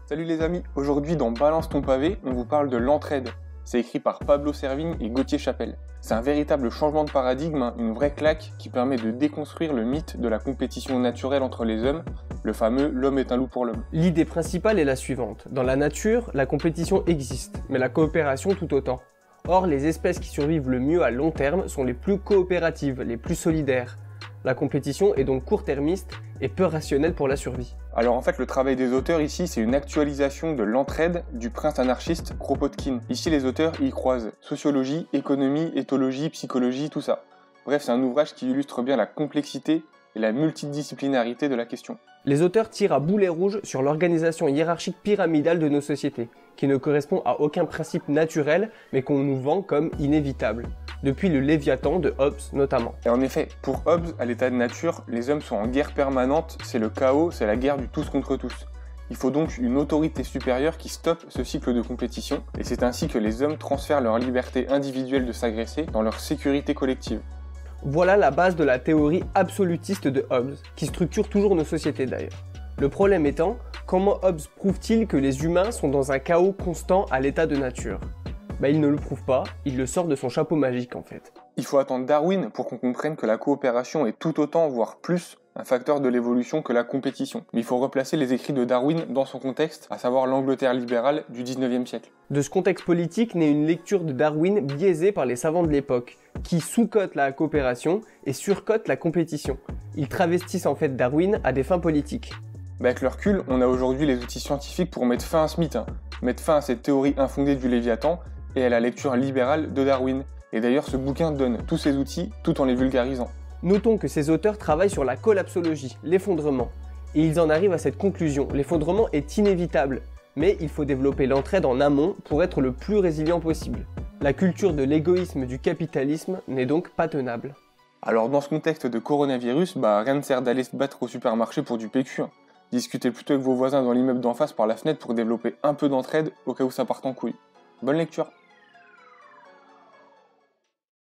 Salut les amis, aujourd'hui dans Balance ton pavé, on vous parle de l'entraide. C'est écrit par Pablo Servigne et Gauthier Chapelle. C'est un véritable changement de paradigme, une vraie claque qui permet de déconstruire le mythe de la compétition naturelle entre les hommes, le fameux « l'homme est un loup pour l'homme ». L'idée principale est la suivante. Dans la nature, la compétition existe, mais la coopération tout autant. Or, les espèces qui survivent le mieux à long terme sont les plus coopératives, les plus solidaires. La compétition est donc court-termiste et peu rationnelle pour la survie. Alors en fait, le travail des auteurs ici, c'est une actualisation de l'entraide du prince anarchiste Kropotkin. Ici, les auteurs y croisent sociologie, économie, éthologie, psychologie, tout ça. Bref, c'est un ouvrage qui illustre bien la complexité et la multidisciplinarité de la question. Les auteurs tirent à boulet rouge sur l'organisation hiérarchique pyramidale de nos sociétés, qui ne correspond à aucun principe naturel, mais qu'on nous vend comme inévitable. Depuis le Léviathan de Hobbes notamment. Et en effet, pour Hobbes, à l'état de nature, les hommes sont en guerre permanente, c'est le chaos, c'est la guerre du tous contre tous. Il faut donc une autorité supérieure qui stoppe ce cycle de compétition, et c'est ainsi que les hommes transfèrent leur liberté individuelle de s'agresser dans leur sécurité collective. Voilà la base de la théorie absolutiste de Hobbes, qui structure toujours nos sociétés d'ailleurs. Le problème étant, comment Hobbes prouve-t-il que les humains sont dans un chaos constant à l'état de nature ? Il ne le prouve pas, il le sort de son chapeau magique en fait. Il faut attendre Darwin pour qu'on comprenne que la coopération est tout autant, voire plus, un facteur de l'évolution que la compétition. Mais il faut replacer les écrits de Darwin dans son contexte, à savoir l'Angleterre libérale du 19e siècle. De ce contexte politique naît une lecture de Darwin biaisée par les savants de l'époque, qui sous-cotent la coopération et surcotent la compétition. Ils travestissent en fait Darwin à des fins politiques. Avec le recul, on a aujourd'hui les outils scientifiques pour mettre fin à ce mythe, mettre fin à cette théorie infondée du Léviathan, et à la lecture libérale de Darwin. Et d'ailleurs, ce bouquin donne tous ces outils tout en les vulgarisant. Notons que ces auteurs travaillent sur la collapsologie, l'effondrement. Et ils en arrivent à cette conclusion, l'effondrement est inévitable, mais il faut développer l'entraide en amont pour être le plus résilient possible. La culture de l'égoïsme du capitalisme n'est donc pas tenable. Alors dans ce contexte de coronavirus, rien ne sert d'aller se battre au supermarché pour du PQ. Discutez plutôt avec vos voisins dans l'immeuble d'en face par la fenêtre pour développer un peu d'entraide au cas où ça parte en couille. Bonne lecture!